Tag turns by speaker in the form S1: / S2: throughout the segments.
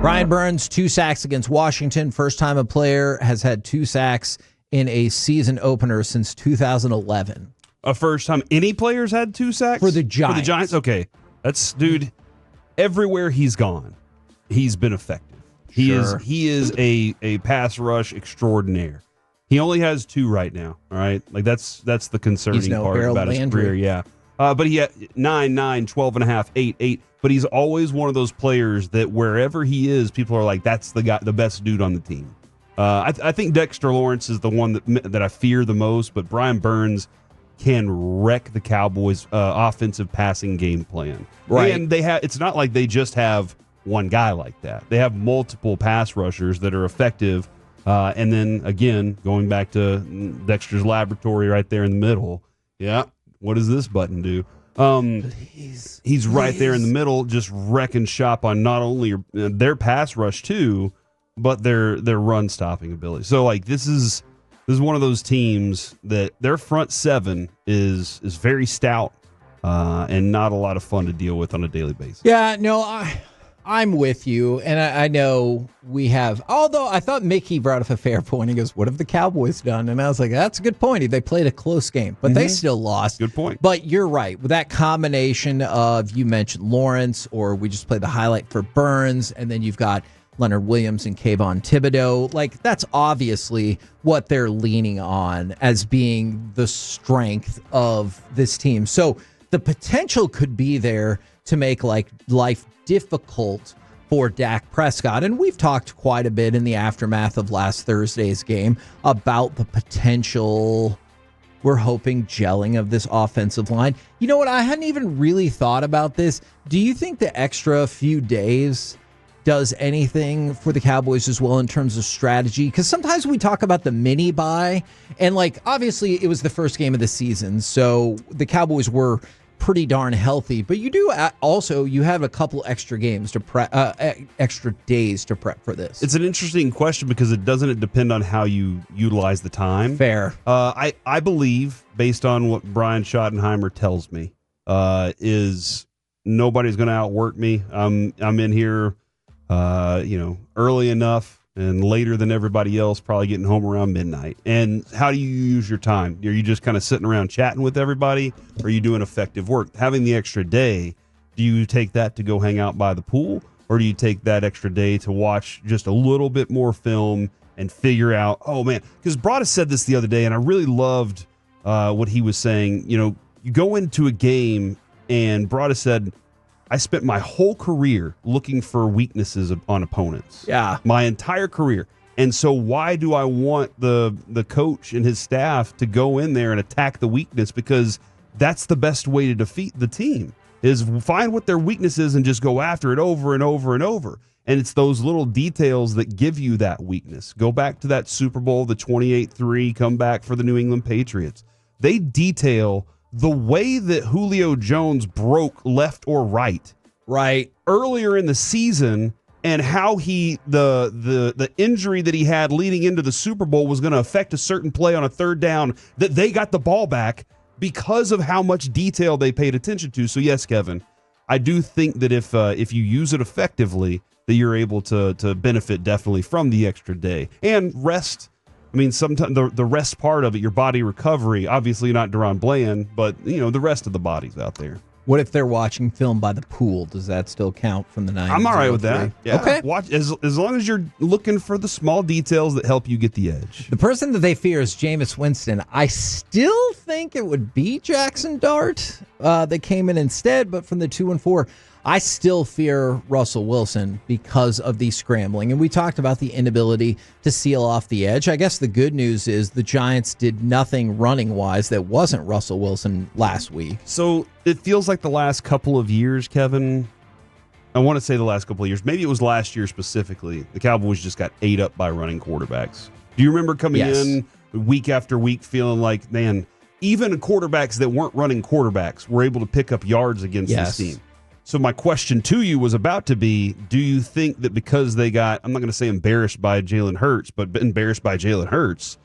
S1: Brian Burns, 2 sacks against Washington. First time a player has had 2 sacks in a season opener since 2011.
S2: A first time any players had 2 sacks?
S1: For the Giants.
S2: For the Giants? Okay. That's, dude, everywhere he's gone, he's been effective. He is a pass rush extraordinaire. He only has 2 right now, all right? Like, that's the concerning part about his career, yeah. But he had 9, 9, 12 and a half, 8, 8. But he's always one of those players that wherever he is, people are like, that's the guy, the best dude on the team. I think Dexter Lawrence is the one that I fear the most, but Brian Burns can wreck the Cowboys' offensive passing game plan.
S1: Right.
S2: And it's not like they just have one guy like that. They have multiple pass rushers that are effective. And then, again, going back to Dexter's laboratory right there in the middle. Yeah, what does this button do? He's right there in the middle, just wrecking shop on not only their pass rush, too, but their run stopping ability. So, like, this is one of those teams that their front 7 is very stout and not a lot of fun to deal with on a daily basis.
S1: Yeah, no, I'm with you, and I know we have, although I thought Mickey brought up a fair point. He goes, what have the Cowboys done? And I was like, that's a good point. They played a close game, but they still lost.
S2: Good point.
S1: But you're right. With that combination of, you mentioned Lawrence, or we just played the highlight for Burns, and then you've got Leonard Williams and Kayvon Thibodeau. Like, that's obviously what they're leaning on as being the strength of this team. So the potential could be there to make life difficult for Dak Prescott. And we've talked quite a bit in the aftermath of last Thursday's game about the potential, we're hoping, gelling of this offensive line. You know what? I hadn't even really thought about this. Do you think the extra few days does anything for the Cowboys as well in terms of strategy? Because sometimes we talk about the mini bye, and obviously it was the first game of the season, so the Cowboys were pretty darn healthy, but you have a couple extra games to prep, extra days to prep for this.
S2: It's an interesting question because it doesn't depend on how you utilize the time.
S1: Fair.
S2: I believe, based on what Brian Schottenheimer tells me, is nobody's going to outwork me. I'm in here, early enough and later than everybody else, probably getting home around midnight. And how do you use your time? Are you just kind of sitting around chatting with everybody, or are you doing effective work? Having the extra day, do you take that to go hang out by the pool, or do you take that extra day to watch just a little bit more film and figure out, oh, man, because Broadus said this the other day, and I really loved what he was saying. You go into a game, and Broadus said, I spent my whole career looking for weaknesses on opponents.
S1: Yeah.
S2: My entire career. And so why do I want the coach and his staff to go in there and attack the weakness? Because that's the best way to defeat the team, is find what their weakness is and just go after it over and over and over. And it's those little details that give you that weakness. Go back to that Super Bowl, the 28-3 comeback for the New England Patriots. They detail the way that Julio Jones broke left or right earlier in the season, and how the injury that he had leading into the Super Bowl was going to affect a certain play on a third down, that they got the ball back because of how much detail they paid attention to. So yes, Kevin, I do think that if you use it effectively, that you're able to benefit definitely from the extra day and rest. I mean, sometimes the rest part of it, your body recovery, obviously not Deron Bland, but the rest of the body's out there.
S1: What if they're watching film by the pool? Does that still count from the 90s?
S2: I'm all right with that. Yeah.
S1: Okay.
S2: Watch as long as you're looking for the small details that help you get the edge.
S1: The person that they fear is Jameis Winston. I still think it would be Jackson Dart that came in instead, but from the 2-4, I still fear Russell Wilson because of the scrambling. And we talked about the inability to seal off the edge. I guess the good news is the Giants did nothing running-wise that wasn't Russell Wilson last week.
S2: So it feels like the last couple of years, Kevin, I want to say the last couple of years, maybe it was last year specifically, the Cowboys just got ate up by running quarterbacks. Do you remember coming in week after week feeling like, man, even quarterbacks that weren't running quarterbacks were able to pick up yards against this team? So my question to you was about to be, do you think that because they got, I'm not going to say embarrassed by Jalen Hurts, but embarrassed by Jalen Hurts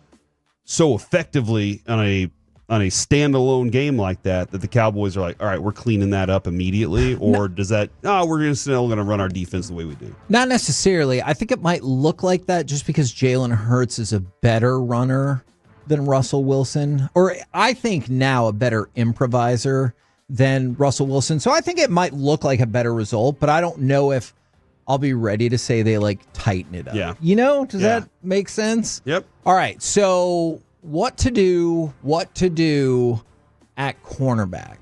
S2: so effectively on a standalone game like that the Cowboys are like, all right, we're cleaning that up immediately, or does that we're still going to run our defense the way we do?
S1: Not necessarily. I think it might look like that just because Jalen Hurts is a better runner than Russell Wilson, or I think now a better improviser than Russell Wilson. So I think it might look like a better result, but I don't know if I'll be ready to say they like tighten it up.
S2: Yeah.
S1: Does that make sense?
S2: Yep.
S1: All right. So what to do at cornerback,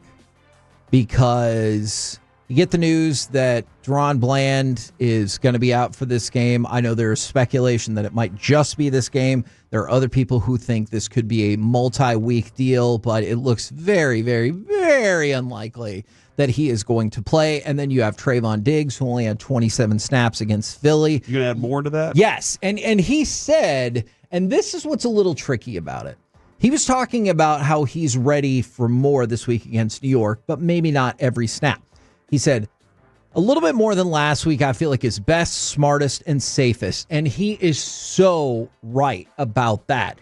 S1: because you get the news that Deron Bland is going to be out for this game. I know there's speculation that it might just be this game. There are other people who think this could be a multi-week deal, but it looks very, very, very unlikely that he is going to play. And then you have Trayvon Diggs, who only had 27 snaps against Philly.
S2: You going to add more to that?
S1: Yes. And he said, and this is what's a little tricky about it. He was talking about how he's ready for more this week against New York, but maybe not every snap. He said, a little bit more than last week, I feel like is best, smartest, and safest. And he is so right about that.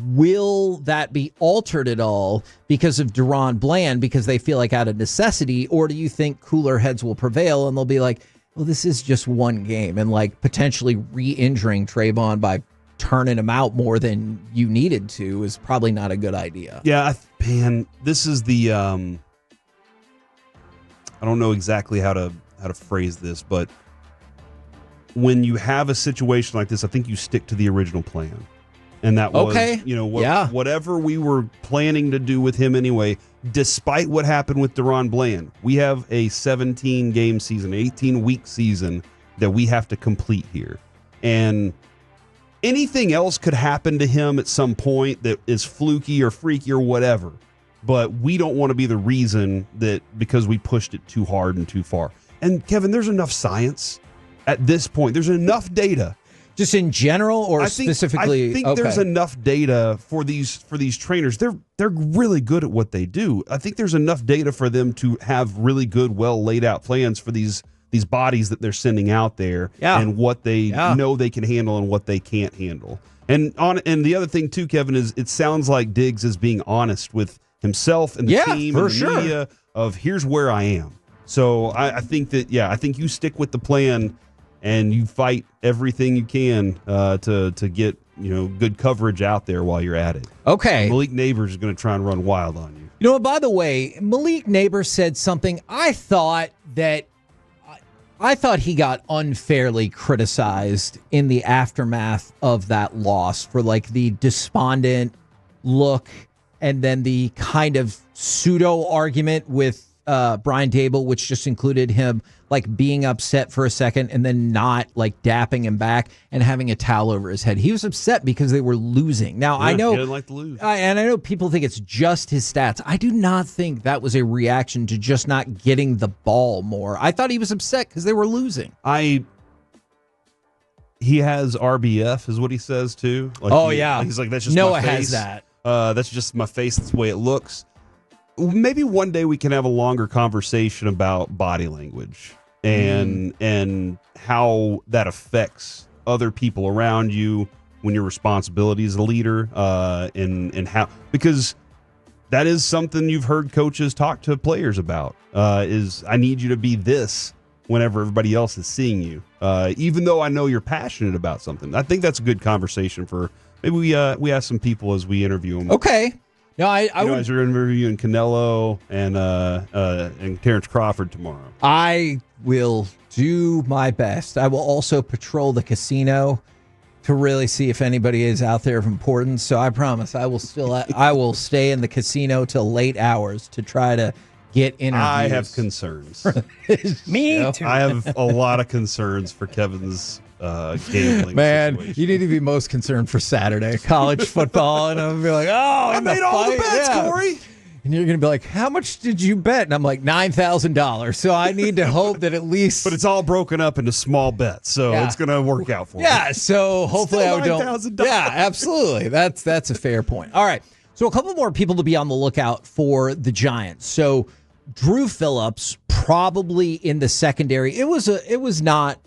S1: Will that be altered at all because of Deron Bland, because they feel like out of necessity? Or do you think cooler heads will prevail and they'll be like, well, this is just one game, and like potentially re-injuring Trayvon by turning him out more than you needed to is probably not a good idea.
S2: Yeah, man, this is the I don't know exactly how to phrase this, but when you have a situation like this, I think you stick to the original plan. And that was, whatever we were planning to do with him anyway, despite what happened with Deron Bland. We have a 17-game season, 18-week season that we have to complete here. And anything else could happen to him at some point that is fluky or freaky or whatever. But we don't want to be the reason that because we pushed it too hard and too far. And, Kevin, there's enough science at this point. There's enough data.
S1: Just in general, or specifically?
S2: I think there's enough data for these trainers. They're really good at what they do. I think there's enough data for them to have really good, well laid out plans for these bodies that they're sending out there, and what they know they can handle and what they can't handle. And the other thing too, Kevin, is it sounds like Diggs is being honest with himself and the team and the media of here's where I am. So I think that I think you stick with the plan and you fight everything you can to get good coverage out there while you're at it.
S1: Okay.
S2: Malik Neighbors is going to try and run wild on you.
S1: You know what? By the way, Malik Neighbors said something. I thought he got unfairly criticized in the aftermath of that loss for like the despondent look, and then the kind of pseudo argument with Brian Dable, which just included him like being upset for a second and then not like dapping him back and having a towel over his head. He was upset because they were losing. Now I know,
S2: he didn't like to lose.
S1: And I know people think it's just his stats. I do not think that was a reaction to just not getting the ball more. I thought he was upset because they were losing.
S2: He has RBF, is what he says too. Like he's like, that's just
S1: Noah
S2: my face.
S1: has that.
S2: That's just my face. That's the way it looks. Maybe one day we can have a longer conversation about body language and how that affects other people around you when your responsibility as a leader, and how, because that is something you've heard coaches talk to players about, is I need you to be this whenever everybody else is seeing you, even though I know you're passionate about something. I think that's a good conversation for maybe we ask some people as we interview them.
S1: Okay. No,
S2: as you're interviewing Canelo and Terrence Crawford tomorrow.
S1: I will do my best. I will also patrol the casino to really see if anybody is out there of importance. So I promise I will stay in the casino till late hours to try to get interviews.
S2: I have concerns.
S3: Me too.
S2: I have a lot of concerns for Kevin's gambling situation.
S1: You need to be most concerned for Saturday college football, and I'm gonna be like,
S2: I made all the bets, Corey.
S1: And you're gonna be like, how much did you bet? And I'm like, $9,000. So I need to hope that at least.
S2: But it's all broken up into small bets, so it's gonna work out for me.
S1: Yeah. So hopefully I don't.
S2: $9,000.
S1: Yeah, absolutely. That's a fair point. All right. So a couple more people to be on the lookout for the Giants. So Drew Phillips probably in the secondary. It was not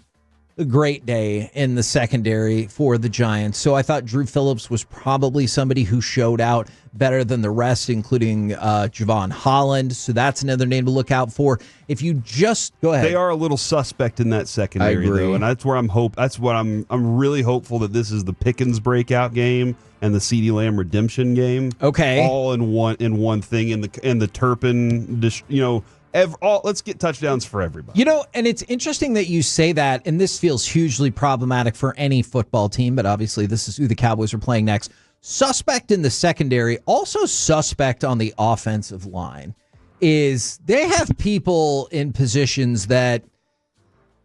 S1: a great day in the secondary for the Giants. So I thought Drew Phillips was probably somebody who showed out better than the rest, including Javon Holland. So that's another name to look out for. If you just go ahead,
S2: they are a little suspect in that secondary, though, and that's where I'm really hopeful that this is the Pickens breakout game and the CeeDee Lamb redemption game.
S1: Okay,
S2: all in one thing. In the Turpin, let's get touchdowns for everybody.
S1: And it's interesting that you say that, and this feels hugely problematic for any football team, but obviously this is who the Cowboys are playing next. Suspect in the secondary, also suspect on the offensive line, is they have people in positions that,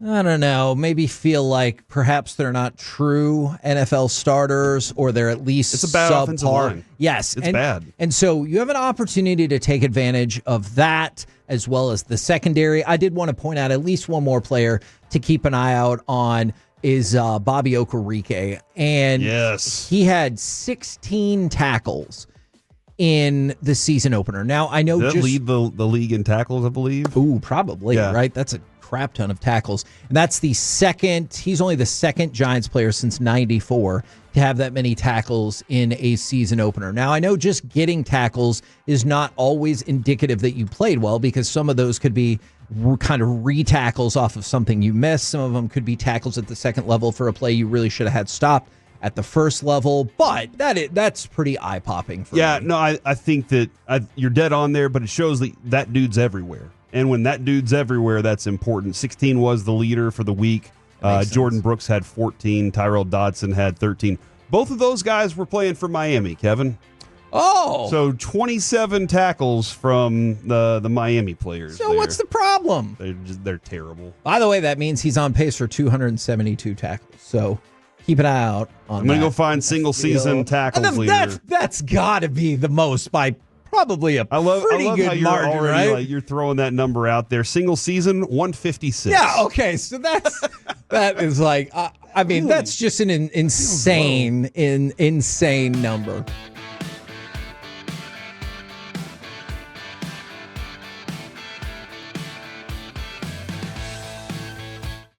S1: I don't know, maybe feel like perhaps they're not true NFL starters, or they're at least
S2: it's a bad
S1: subpar.
S2: Offensive line.
S1: Yes.
S2: It's bad.
S1: And so you have an opportunity to take advantage of that as well as the secondary. I did want to point out at least one more player to keep an eye out on is Bobby Okereke. And
S2: yes,
S1: he had 16 tackles in the season opener. Now, I know
S2: did lead the league in tackles, I believe.
S1: Ooh, probably,
S2: yeah.
S1: Right? That's a crap ton of tackles. And that's he's only the second Giants player since 94 to have that many tackles in a season opener. Now, I know just getting tackles is not always indicative that you played well, because some of those could be kind of re-tackles off of something you missed. Some of them could be tackles at the second level for a play you really should have had stopped at the first level, but that's pretty eye-popping for me.
S2: No, I think that you're dead on there, but it shows that dude's everywhere. And when that dude's everywhere, that's important. 16 was the leader for the week. Jordan Brooks had 14. Tyrell Dodson had 13. Both of those guys were playing for Miami, Kevin.
S1: Oh.
S2: So 27 tackles from the Miami players.
S1: So what's the problem?
S2: They're terrible.
S1: By the way, that means he's on pace for 272 tackles. So keep an eye out on that.
S2: I'm going to go find single-season tackles leader.
S1: That's got to be the most by probably a pretty good
S2: how you're
S1: margin,
S2: already,
S1: right?
S2: You're throwing that number out there. Single season, 156.
S1: Yeah, okay. So that is like, that's just an insane number.